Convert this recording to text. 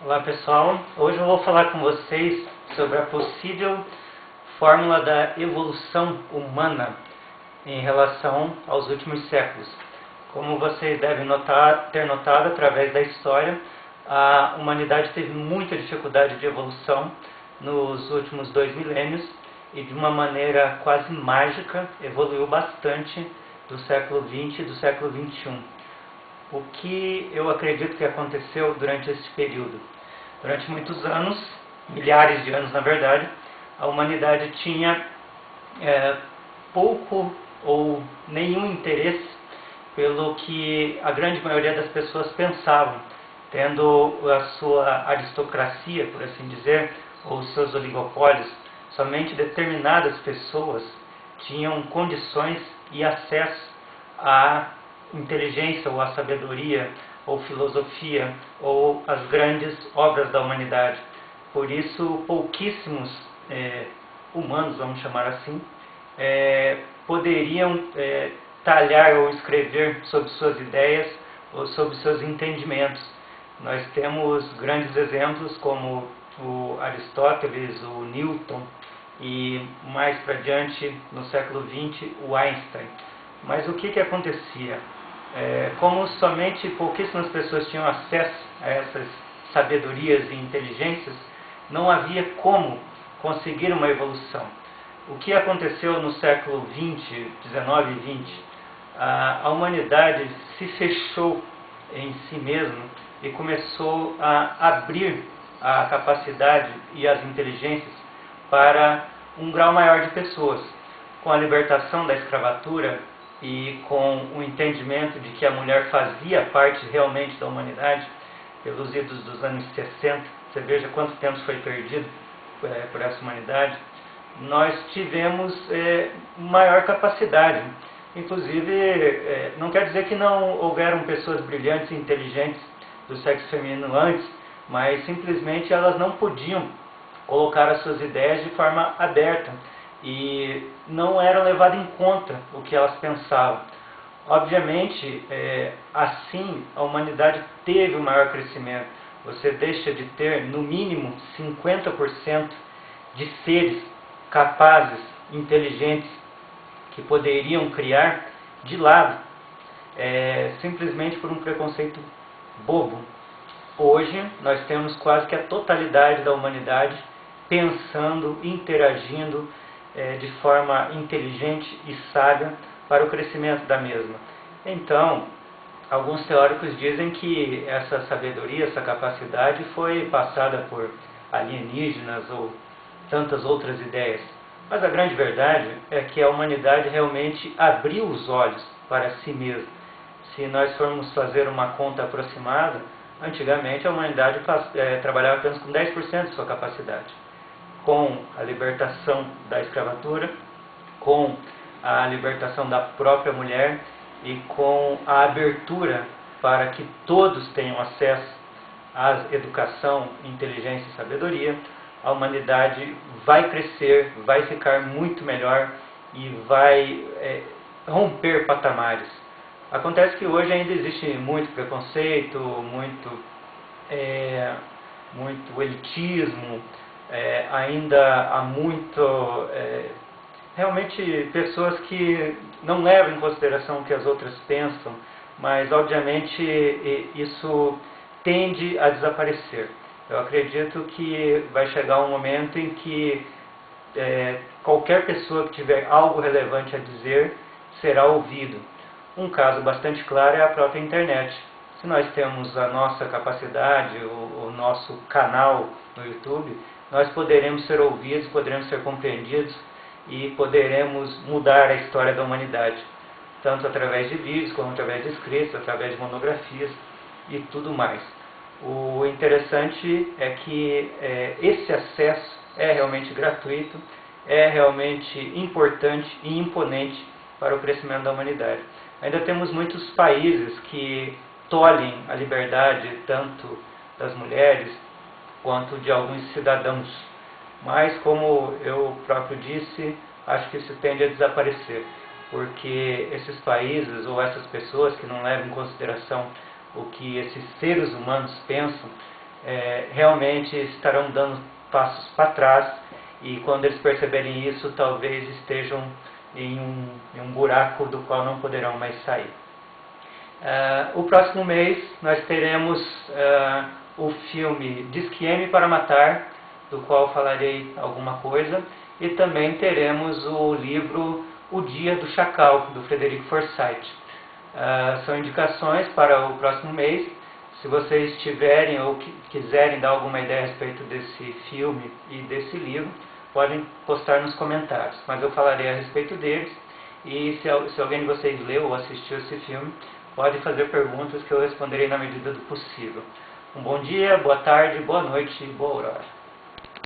Olá pessoal, hoje eu vou falar com vocês sobre a possível fórmula da evolução humana em relação aos últimos séculos. Como vocês devem ter notado através da história, a humanidade teve muita dificuldade de evolução nos últimos 2 milênios e de uma maneira quase mágica evoluiu bastante do século XX e do século XXI. O que eu acredito que aconteceu durante esse período? Durante muitos anos, milhares de anos na verdade, a humanidade tinha pouco ou nenhum interesse pelo que a grande maioria das pessoas pensavam, tendo a sua aristocracia, por assim dizer, ou seus oligopólios. Somente determinadas pessoas tinham condições e acesso à inteligência ou à sabedoria ou filosofia ou as grandes obras da humanidade. Por isso, pouquíssimos humanos, vamos chamar assim, poderiam talhar ou escrever sobre suas ideias ou sobre seus entendimentos. Nós temos grandes exemplos como o Aristóteles, o Newton e mais para diante, no século XX, o Einstein. Mas o que acontecia? Como somente pouquíssimas pessoas tinham acesso a essas sabedorias e inteligências, não havia como conseguir uma evolução. O que aconteceu no século XX, XIX e XX? A humanidade se fechou em si mesma e começou a abrir a capacidade e as inteligências para um grau maior de pessoas. Com a libertação da escravatura e com o entendimento de que a mulher fazia parte realmente da humanidade, pelos idos dos anos 60, você veja quanto tempo foi perdido por essa humanidade, nós tivemos maior capacidade. Inclusive, não quer dizer que não houveram pessoas brilhantes e inteligentes do sexo feminino antes, mas simplesmente elas não podiam colocar as suas ideias de forma aberta e não era levado em conta o que elas pensavam. Obviamente, assim a humanidade teve um maior crescimento. Você deixa de ter, no mínimo, 50% de seres capazes, inteligentes, que poderiam criar de lado, simplesmente por um preconceito bobo. Hoje, nós temos quase que a totalidade da humanidade pensando, interagindo de forma inteligente e sábia para o crescimento da mesma. Então, alguns teóricos dizem que essa sabedoria, essa capacidade foi passada por alienígenas ou tantas outras ideias. Mas a grande verdade é que a humanidade realmente abriu os olhos para si mesma. Se nós formos fazer uma conta aproximada, antigamente a humanidade trabalhava apenas com 10% de sua capacidade. Com a libertação da escravatura, com a libertação da própria mulher e com a abertura para que todos tenham acesso à educação, inteligência e sabedoria, a humanidade vai crescer, vai ficar muito melhor e vai romper patamares. Acontece que hoje ainda existe muito preconceito, muito elitismo, ainda há realmente pessoas que não levam em consideração o que as outras pensam, mas obviamente isso tende a desaparecer. Eu acredito que vai chegar um momento em que qualquer pessoa que tiver algo relevante a dizer será ouvido. Um caso bastante claro é a própria internet. Se nós temos a nossa capacidade, o nosso canal no YouTube, nós poderemos ser ouvidos, poderemos ser compreendidos e poderemos mudar a história da humanidade, tanto através de vídeos, como através de escritos, através de monografias e tudo mais. O interessante é que esse acesso é realmente gratuito, é realmente importante e imponente para o crescimento da humanidade. Ainda temos muitos países que tolhem a liberdade tanto das mulheres quanto de alguns cidadãos. Mas, como eu próprio disse, acho que isso tende a desaparecer, porque esses países ou essas pessoas que não levam em consideração o que esses seres humanos pensam, realmente estarão dando passos para trás, e quando eles perceberem isso, talvez estejam em um buraco do qual não poderão mais sair. O próximo mês nós teremos o filme Disque M para Matar, do qual falarei alguma coisa, e também teremos o livro O Dia do Chacal, do Frederico Forsyth. São indicações para o próximo mês. Se vocês tiverem ou quiserem dar alguma ideia a respeito desse filme e desse livro, podem postar nos comentários, mas eu falarei a respeito deles, e se alguém de vocês leu ou assistiu esse filme, pode fazer perguntas que eu responderei na medida do possível. Um bom dia, boa tarde, boa noite e boa aurora.